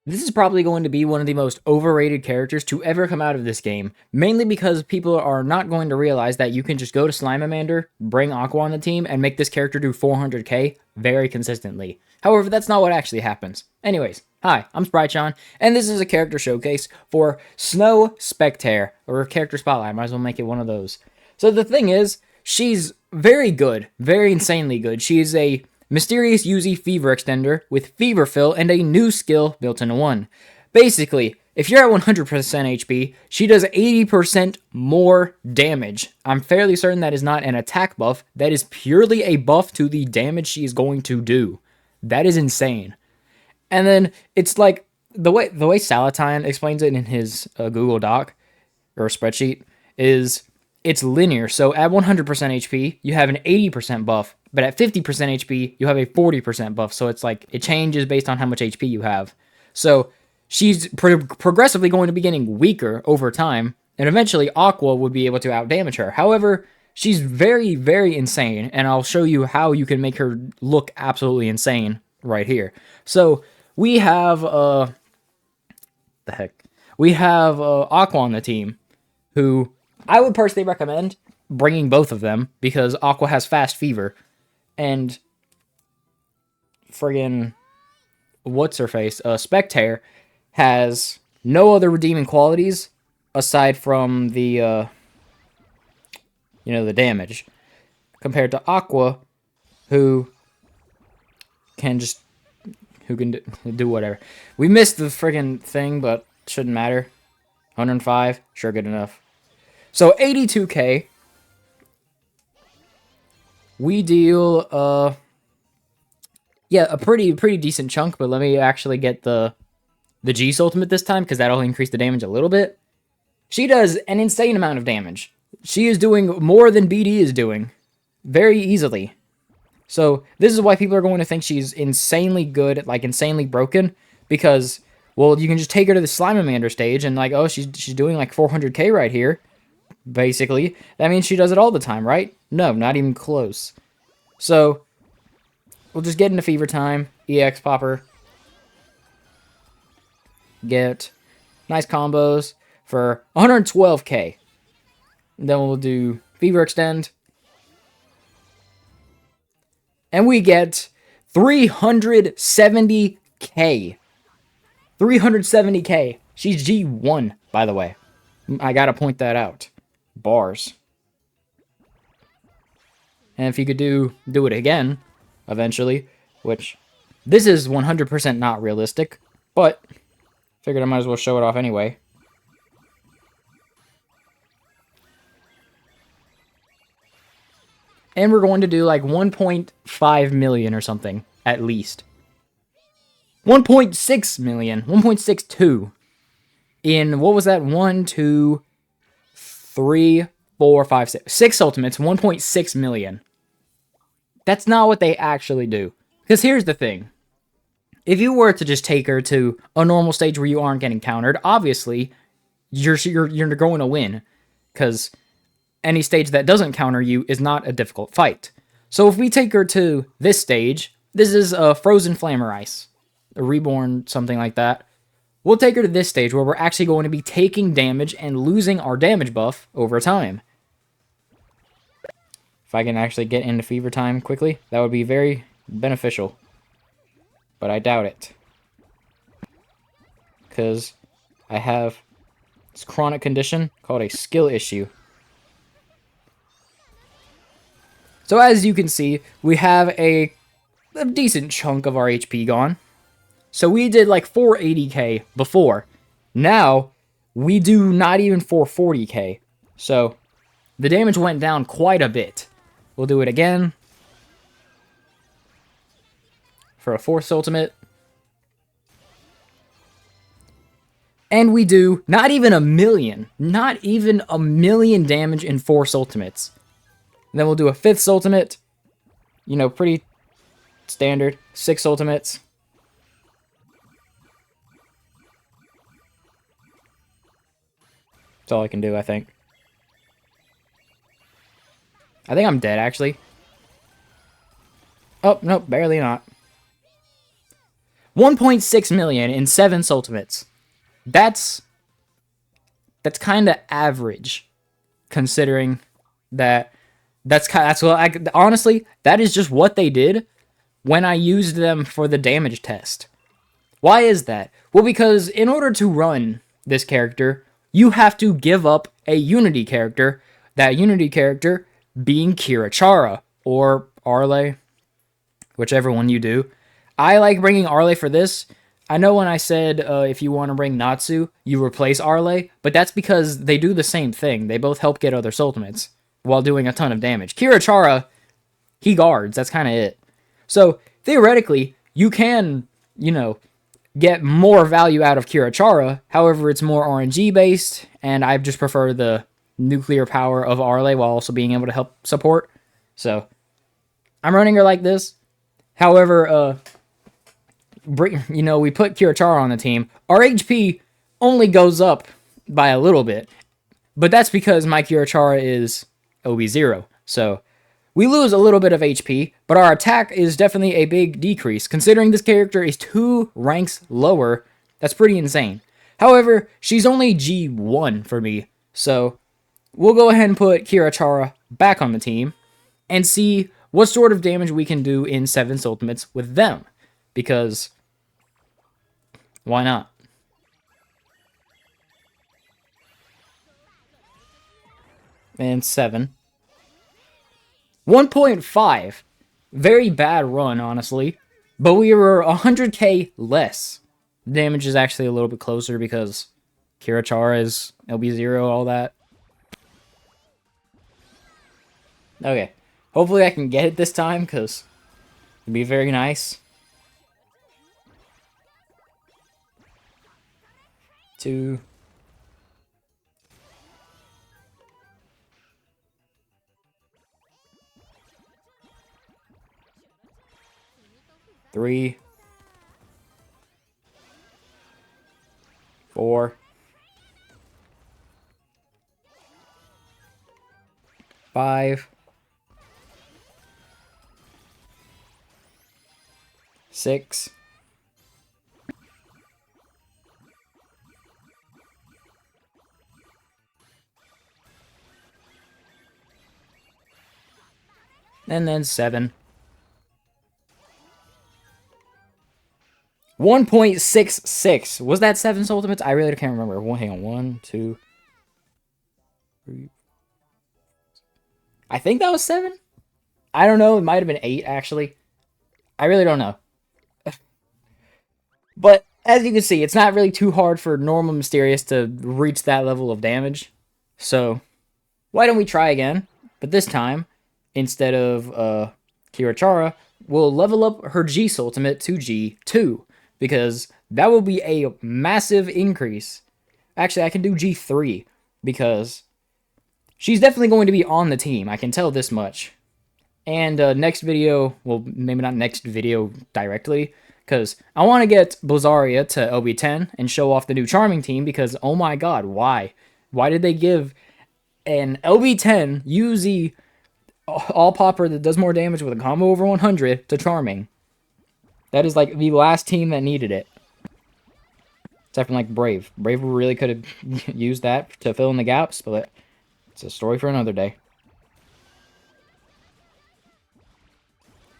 This is probably going to be one of the most overrated characters to ever come out of this game, mainly because people are not going to realize that you can just go to Slimeamander, bring Aqua on the team, and make this character do 400k very consistently. However, that's not what actually happens. Anyways, hi, I'm SpectHare, and this is a character showcase for Snow SpectHare, or Character Spotlight. I might as well make it one of those. So the thing is, she's very good, very insanely good. She is a Mysterious Yuzi Fever Extender with Fever Fill and a new skill built into one. Basically, if you're at 100% HP, she does 80% more damage. I'm fairly certain that is not an attack buff. That is purely a buff to the damage she is going to do. That is insane. And then it's like the way Sallitine explains it in his Google Doc or spreadsheet is it's linear. So at 100% HP, you have an 80% buff, but at 50% HP, you have a 40% buff. So it's like it changes based on how much HP you have. So she's progressively going to be getting weaker over time, and eventually Aqua would be able to outdamage her. However, she's very, very insane, and I'll show you how you can make her look absolutely insane right here. So we have the heck, we have Aqua on the team, who I would personally recommend bringing both of them because Aqua has fast fever, and friggin' what's her face, SpectHare has no other redeeming qualities aside from the the damage, compared to Aqua, who can just do whatever. We missed the friggin' thing, but shouldn't matter. 105, sure, good enough. So 82k. We deal yeah, a pretty decent chunk, but let me actually get the G Soultimate this time, because that'll increase the damage a little bit. She does an insane amount of damage. She is doing more than BD is doing. Very easily. So this is why people are going to think she's insanely good, like insanely broken, because, well, you can just take her to the Slimeamander stage and like, oh, she's doing like 400k right here. Basically, that means she does it all the time, right? No, not even close. So we'll just get into Fever Time, EX Popper, get nice combos for 112k. Then we'll do Fever Extend, and we get 370k. 370k. She's G1, by the way. I gotta point that out. Bars. And if you could do it again, eventually, which this is 100% not realistic, but figured I might as well show it off anyway. And we're going to do like 1.5 million or something, at least. 1.6 million, 1.62 in, what was that? 1, 2, 3, 4, 5, 6. 6 ultimates, 1.6 million. That's not what they actually do. Because here's the thing. If you were to just take her to a normal stage where you aren't getting countered, obviously, you're going to win. Because any stage that doesn't counter you is not a difficult fight. So if we take her to this stage, this is a Frozen Flammer Ice, a Reborn, something like that. We'll take her to this stage where we're actually going to be taking damage and losing our damage buff over time. If I can actually get into Fever Time quickly, that would be very beneficial. But I doubt it. Because I have this chronic condition called a skill issue. So as you can see, we have a decent chunk of our HP gone. So we did like 480k before. Now, we do not even 440k. So, the damage went down quite a bit. We'll do it again. For a 4th Ultimate. And we do not even a million. Not even a million damage in 4 Ultimates. And then we'll do a 5th Ultimate. You know, pretty standard. 6 Ultimates. That's all I can do, I think. I think I'm dead, actually. Oh, nope, barely not. 1.6 million in 7 Soultimates. That's kind of average, considering that that's what honestly, that is just what they did when I used them for the damage test. Why is that? Well, because in order to run this character, you have to give up a Unity character, that Unity character being Kirachara or Arle, whichever one you do. I like bringing Arle for this. I know when I said if you want to bring Natsu, you replace Arle, but that's because they do the same thing. They both help get other Soultimates while doing a ton of damage. Kirachara, he guards. That's kind of it. So, theoretically, you can, get more value out of Kirachara. However, it's more RNG based, and I just prefer the nuclear power of Arle while also being able to help support. So, I'm running her like this. However, we put Kirachara on the team. Our HP only goes up by a little bit, but that's because my Kirachara is OB0. So, we lose a little bit of HP, but our attack is definitely a big decrease. Considering this character is 2 ranks lower, that's pretty insane. However, she's only G1 for me, so we'll go ahead and put Kirachara back on the team and see what sort of damage we can do in 7 Ultimates with them. Because, why not? And 7. 1.5. Very bad run, honestly. But we were 100k less. Damage is actually a little bit closer because Kirachara is LB0, all that. Okay. Hopefully I can get it this time, because it'd be very nice. 2. 3. 4. 5. 6. 7. 1.66. Was that 7 Ultimates? I really can't remember. Hang on. 1, 2, 3. I think that was 7? I don't know. It might have been 8, actually. I really don't know. But, as you can see, it's not really too hard for normal Mysterious to reach that level of damage. So, why don't we try again? But this time, instead of Kirachara, we'll level up her G Soultimate to G2. Because that will be a massive increase. Actually, I can do G3. Because she's definitely going to be on the team. I can tell this much. And next video, well, maybe not next video directly, because I want to get Blizaria to LB10 and show off the new Charming team, because, oh my god, why? Why did they give an LB10 UZ all-popper that does more damage with a combo over 100 to Charming? That is like the last team that needed it. Except for like Brave. Brave really could have used that to fill in the gaps, but it's a story for another day.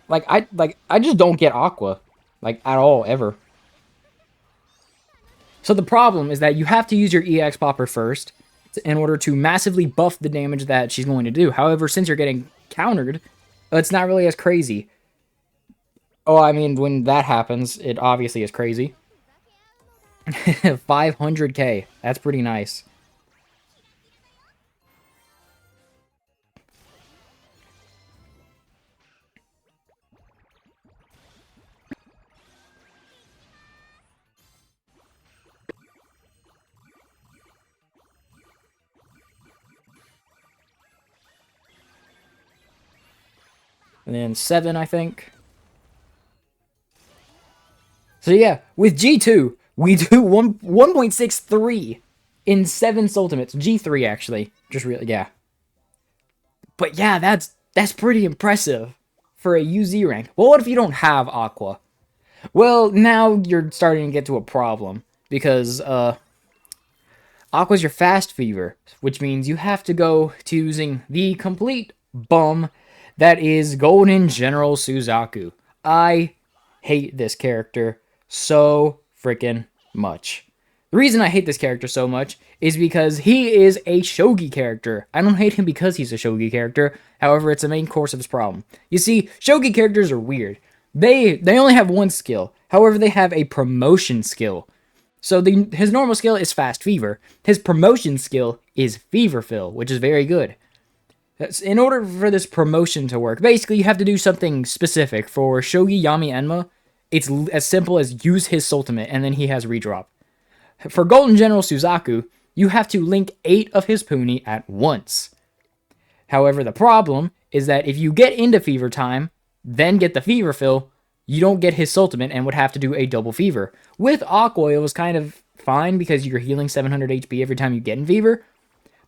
I just don't get Aqua. Like, at all, ever. So the problem is that you have to use your EX Popper first in order to massively buff the damage that she's going to do. However, since you're getting countered, it's not really as crazy. Oh, I mean, when that happens, it obviously is crazy. 500k. That's pretty nice. And then 7, I think. So yeah, with G2, we do 1.63 in 7 Ultimates. G3, actually. Just really, yeah. But yeah, that's pretty impressive for a UZ rank. Well, what if you don't have Aqua? Well, now you're starting to get to a problem because Aqua's your fast fever, which means you have to go to using the complete bum that is Golden General Suzaku. I hate this character so freaking much. The reason I hate this character so much is because he is a shogi character. I don't hate him because he's a shogi character. However, it's the main course of his problem. You see, shogi characters are weird. They only have one skill. However, they have a promotion skill. So his normal skill is Fast Fever. His promotion skill is Fever Fill, which is very good. In order for this promotion to work, basically you have to do something specific. For Shogi Yami Enma, it's as simple as use his Soultimate, and then he has redrop. For Golden General Suzaku, you have to link 8 of his Puni at once. However, the problem is that if you get into Fever Time, then get the Fever Fill, you don't get his Soultimate and would have to do a double Fever. With Aqua, it was kind of fine because you're healing 700 HP every time you get in Fever,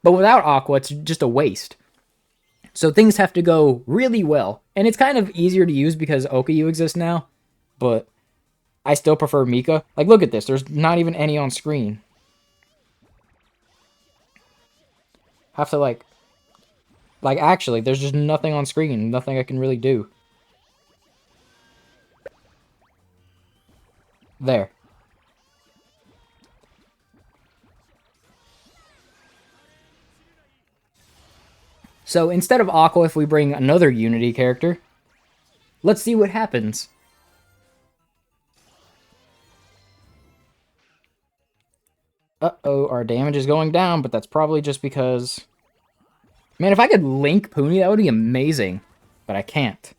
but without Aqua, it's just a waste. So things have to go really well, and it's kind of easier to use because Okayu exists now, but I still prefer Mika. Like, look at this. There's not even any on screen. Have to, like, actually, there's just nothing on screen. Nothing I can really do. There. So, instead of Aqua, if we bring another Unity character, let's see what happens. Uh-oh, our damage is going down, but that's probably just because... Man, if I could link Puni, that would be amazing. But I can't.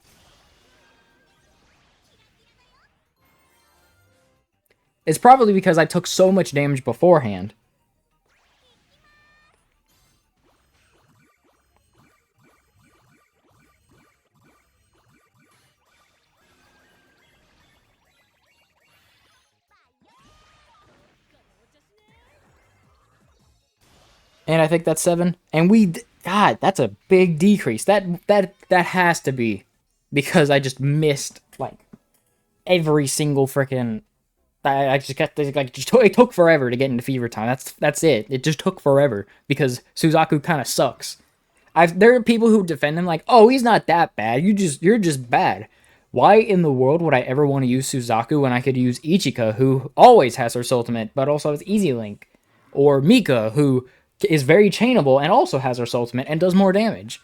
It's probably because I took so much damage beforehand. And I think that's 7. And God, that's a big decrease. That has to be because I just missed, like, every single freaking... I just got, like, it took forever to get into Fever Time. That's it. It just took forever because Suzaku kind of sucks. There are people who defend him like, oh, he's not that bad. You're just bad. Why in the world would I ever want to use Suzaku when I could use Ichika, who always has her Soultimate, but also has Easy Link? Or Mika, who is very chainable and also has her Soultimate and does more damage.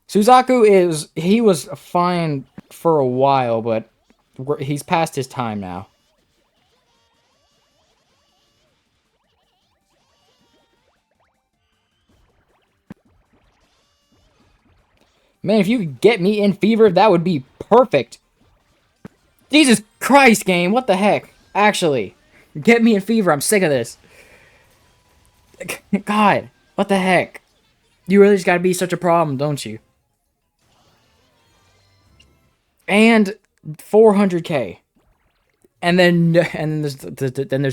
Suzaku he was fine for a while, but he's past his time now. Man, if you could get me in Fever, that would be perfect. Jesus Christ, game, what the heck? Actually, get me in Fever, I'm sick of this. God, what the heck? You really just gotta be such a problem, don't you? And 400k. And then there's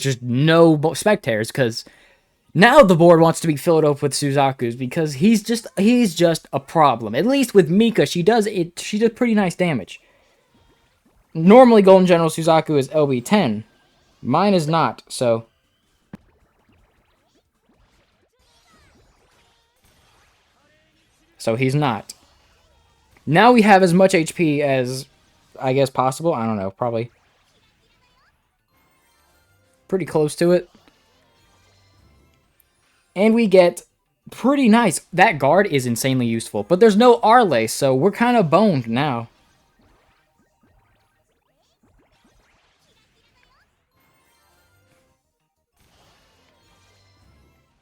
just no SpectHares, because now the board wants to be filled up with Suzaku's because he's just a problem. At least with Mika, she does pretty nice damage. Normally Golden General Suzaku is LB10. Mine is not, so he's not. Now we have as much HP as I guess possible. I don't know, probably pretty close to it. And we get pretty nice. That guard is insanely useful, but there's no Arle, so we're kind of boned now.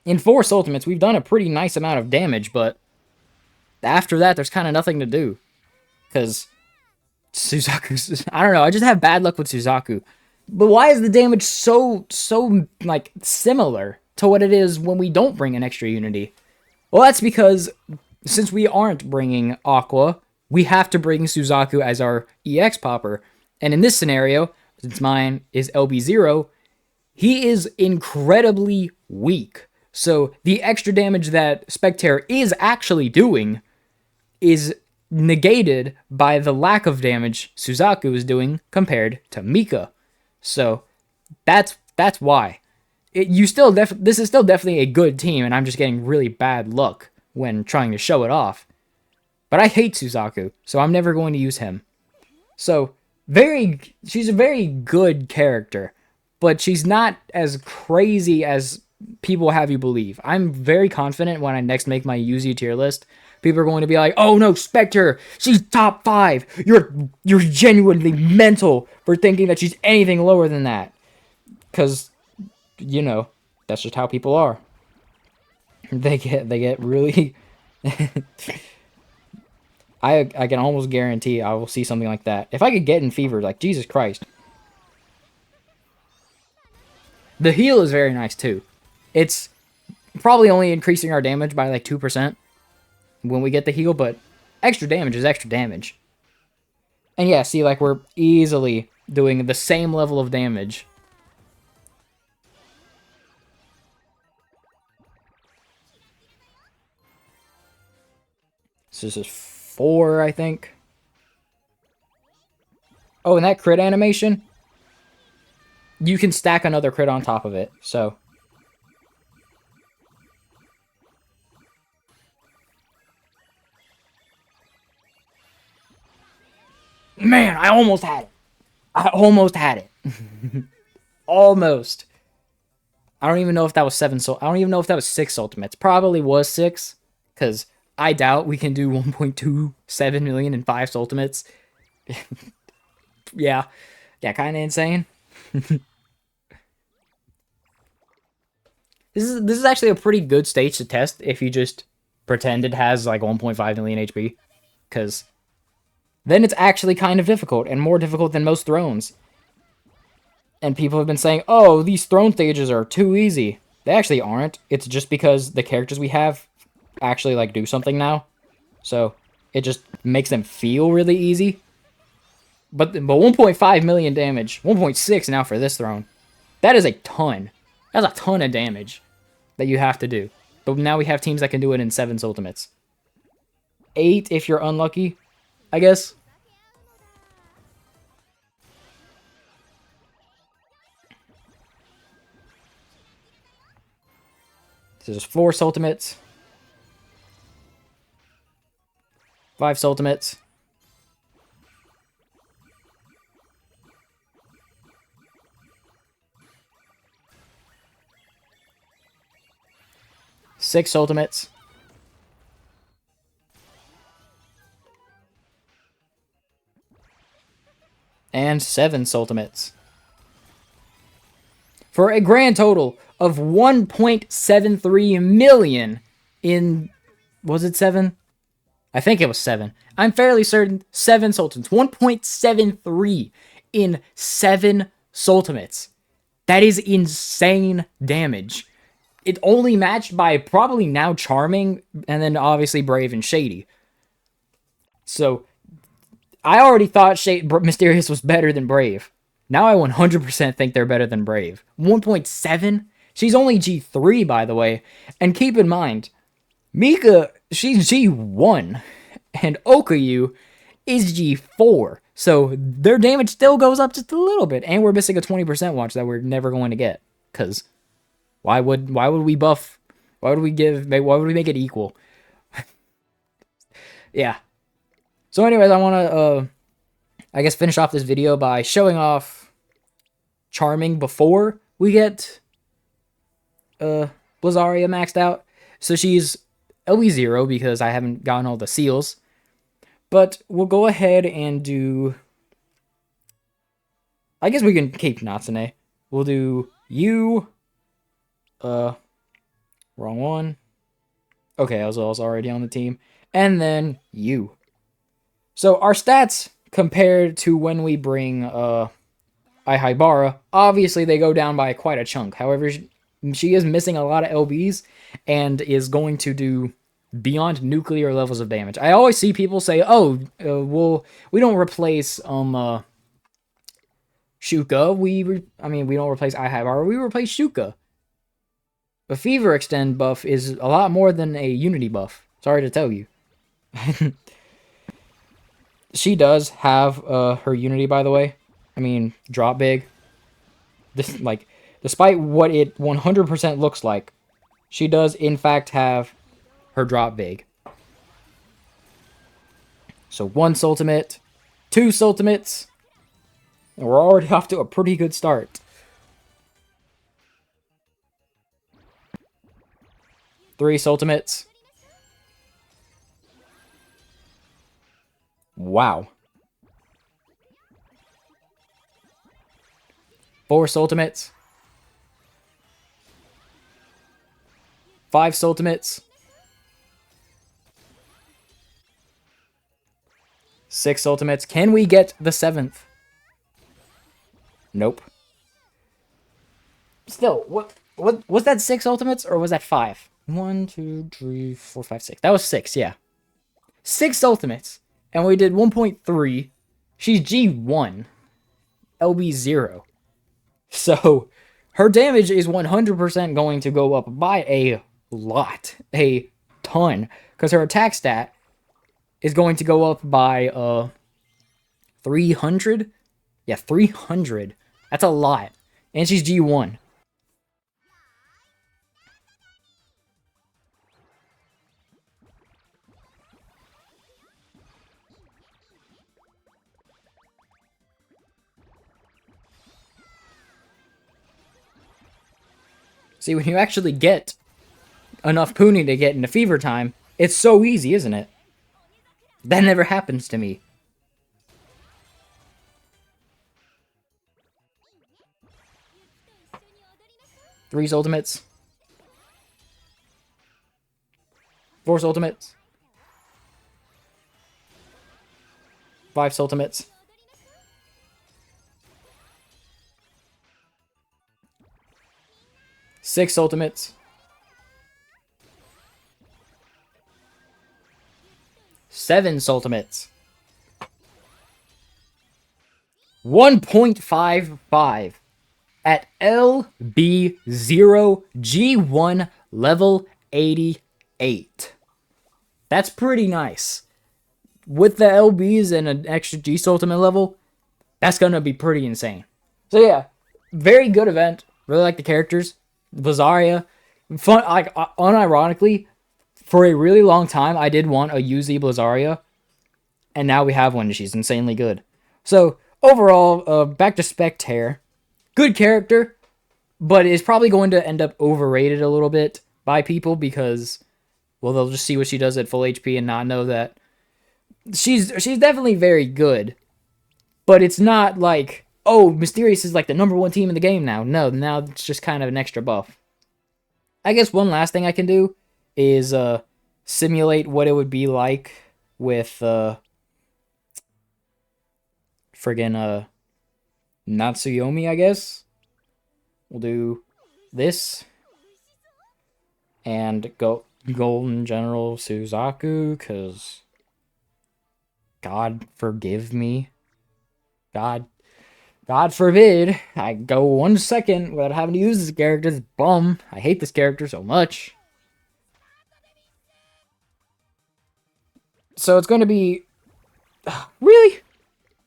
In 4 Soultimates, we've done a pretty nice amount of damage, but after that, there's kind of nothing to do. Because Suzaku's... I don't know, I just have bad luck with Suzaku. But why is the damage so like, similar to what it is when we don't bring an extra Unity? Well, that's because since we aren't bringing Aqua, we have to bring Suzaku as our EX popper. And in this scenario, since mine is LB0, he is incredibly weak. So the extra damage that SpectHare is actually doing is negated by the lack of damage Suzaku is doing compared to Mika. So that's why. This is still definitely a good team, and I'm just getting really bad luck when trying to show it off. But I hate Suzaku, so I'm never going to use him. So she's a very good character, but she's not as crazy as people have you believe. I'm very confident when I next make my Yuzi tier list. People are going to be like, "Oh no, SpectHare, she's top 5. You're genuinely mental for thinking that she's anything lower than that." Because, that's just how people are. They get really. I can almost guarantee I will see something like that. If I could get in fever, like, Jesus Christ. The heal is very nice, too. It's probably only increasing our damage by, like, 2% when we get the heal, but extra damage is extra damage. And yeah, see, like, we're easily doing the same level of damage. So this is 4, I think. Oh, and that crit animation, you can stack another crit on top of it, so. Man, I almost had it. I almost had it. Almost. I don't even know if that was 7 I don't even know if that was 6 ultimates. Probably was 6, because I doubt we can do 1.27 million in 5 ultimates. Yeah, kind of insane. This is actually a pretty good stage to test if you just pretend it has like 1.5 million HP, because then it's actually kind of difficult, and more difficult than most thrones. And people have been saying, "Oh, these throne stages are too easy." They actually aren't. It's just because the characters we have actually like do something now, so it just makes them feel really easy. But 1.5 million damage, 1.6 now for this throne. That is a ton. That's a ton of damage that you have to do. But now we have teams that can do it in 7 ultimates. 8 if you're unlucky, I guess. So there's 4 ultimates. 5 ultimates. Six ultimates. And 7 ultimates. For a grand total of 1.73 million in... Was it 7? I think it was 7. I'm fairly certain 7 ultimates. 1.73 in 7 ultimates. That is insane damage. It's only matched by probably now Charming, and then obviously Brave and Shady. So, I already thought Mysterious was better than Brave. Now I 100% think they're better than Brave. 1.7? She's only G3, by the way. And keep in mind, Mika, she's G1, and Okayu is G4. So, their damage still goes up just a little bit, and we're missing a 20% watch that we're never going to get. Because... Why would we buff? Why would we make it equal? Yeah. So anyways, I want to, I guess finish off this video by showing off Charming before we get, Blizaria maxed out. So she's LE0 because I haven't gotten all the seals. But we'll go ahead and do, I guess we can keep Natsune. We'll do you... wrong one. Okay, I was already on the team. And then you. So our stats compared to when we bring Ihaibara, obviously they go down by quite a chunk. However, she is missing a lot of LBs and is going to do beyond nuclear levels of damage. I always see people say, "Oh, we don't replace Shuka. We don't replace Ihaibara. We replace Shuka." A Fever Extend buff is a lot more than a Unity buff. Sorry to tell you. She does have her Unity, by the way. I mean, drop big. This, like, despite what it 100% looks like, she does in fact have her drop big. So 1 Soultimate, 2 Soultimates, and we're already off to a pretty good start. 3 Soultimates. Wow. 4 Soultimates. 5 Soultimates. 6 Ultimates. Can we get the 7th? Nope. Still, what was that 6 Ultimates or was that 5? 1, 2, 3, 4, 5, 6. That was 6, yeah. 6 Ultimates. And we did 1.3. She's G1. LB 0. So, her damage is 100% going to go up by a lot. A ton. Because her attack stat is going to go up by 300? Yeah, 300. That's a lot. And she's G1. See, when you actually get enough Puni to get into fever time, it's so easy, isn't it? That never happens to me. Three Ultimates. 4 Ultimates. 5 Ultimates. 6 Ultimates. 7 Ultimates. 1.55 at LB0 G1 level 88. That's pretty nice. With the LBs and an extra G Ultimate level, that's gonna be pretty insane. So yeah, very good event. Really like the characters. Blazaria, fun. Like unironically, for a really long time, I did want a UZ Blazaria, and now we have one. And she's insanely good. So overall, back to SpectHare. Good character, but is probably going to end up overrated a little bit by people because, well, they'll just see what she does at full HP and not know that she's definitely very good. But it's not like, oh, Mysterious is like the #1 team in the game now. No, now it's just kind of an extra buff. I guess one last thing I can do is simulate what it would be like with friggin' Natsuyomi, I guess. We'll do this. And go Golden General Suzaku, because God forgive me. God forbid I go 1 second without having to use this character. It's bum. I hate this character so much. So it's going to be really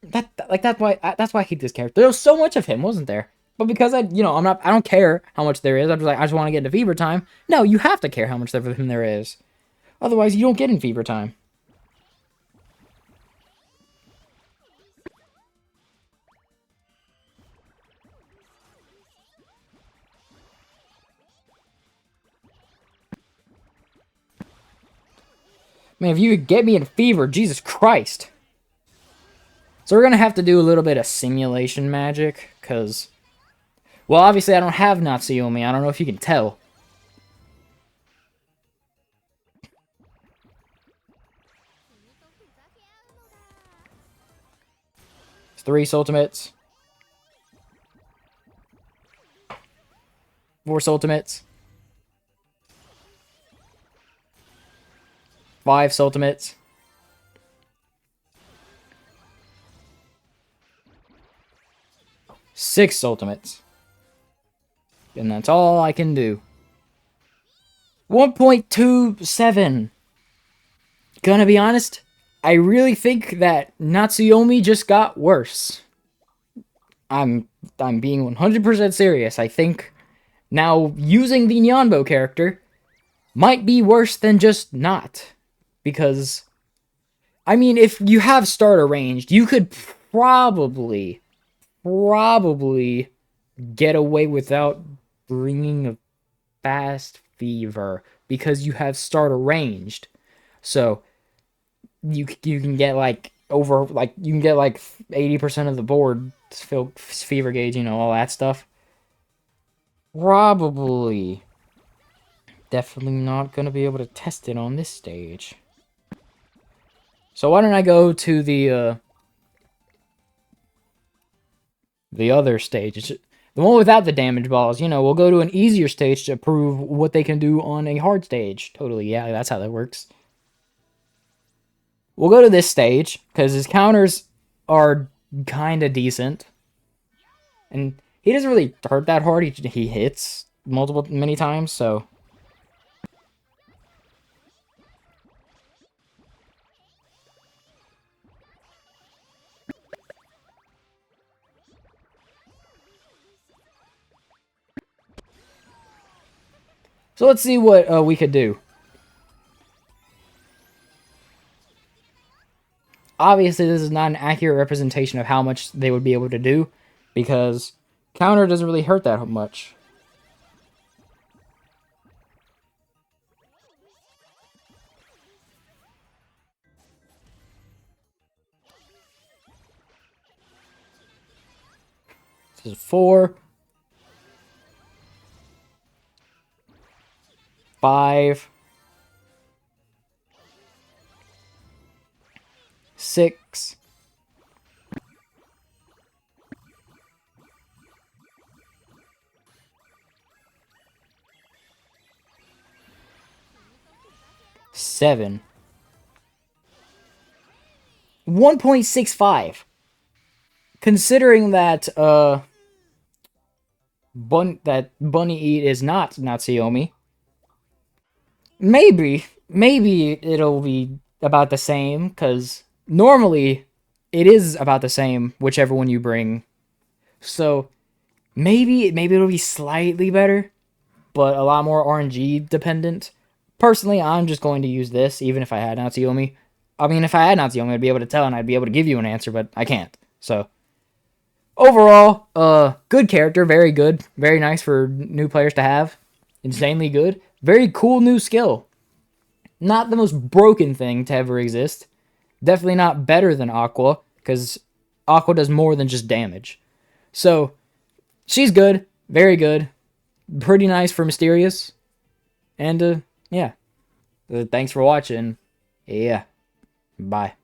that's why I hate this character. There was so much of him, wasn't there? But because I don't care how much there is. I'm just like, I just want to get into fever time. No, you have to care how much of him there is. Otherwise, you don't get in fever time. Man, if you could get me in fever, Jesus Christ. So we're going to have to do a little bit of simulation magic, because, well, obviously I don't have Natsuyomi. I don't know if you can tell. It's 3 Soultimates. 4 Soultimates. 5 Soultimates. 6 Ultimates. And that's all I can do. 1.27. Gonna be honest, I really think that Natsuyomi just got worse. I'm I'm being 100% serious. I think now using the Nyanbo character might be worse than just not. Because, I mean, if you have starter ranged, you could probably get away without bringing a fast fever because you have starter ranged. So, you can get like over, like, you can get like 80% of the board, fever gauge, all that stuff. Probably. Definitely not going to be able to test it on this stage. So why don't I go to the other stage? The one without the damage balls. We'll go to an easier stage to prove what they can do on a hard stage. Totally, yeah, that's how that works. We'll go to this stage, because his counters are kind of decent. And he doesn't really hurt that hard. He hits many times, so... So let's see what we could do. Obviously, this is not an accurate representation of how much they would be able to do, because counter doesn't really hurt that much. This is 4, 5, 6, 7. 1.65. Considering that Bunny Eat is not Natsuyomi, maybe it'll be about the same, because normally it is about the same whichever one you bring. So maybe it'll be slightly better, but a lot more RNG dependent. Personally, I'm just going to use this, even if I had Natsuyomi. I mean, if I had Natsuyomi, I'd be able to tell and I'd be able to give you an answer, but I can't. So, overall, good character, very good. Very nice for new players to have. Insanely good. Very cool new skill. Not the most broken thing to ever exist. Definitely not better than Aqua, because Aqua does more than just damage. So, she's good. Very good. Pretty nice for Mysterious. And, yeah. Thanks for watching. Yeah. Bye.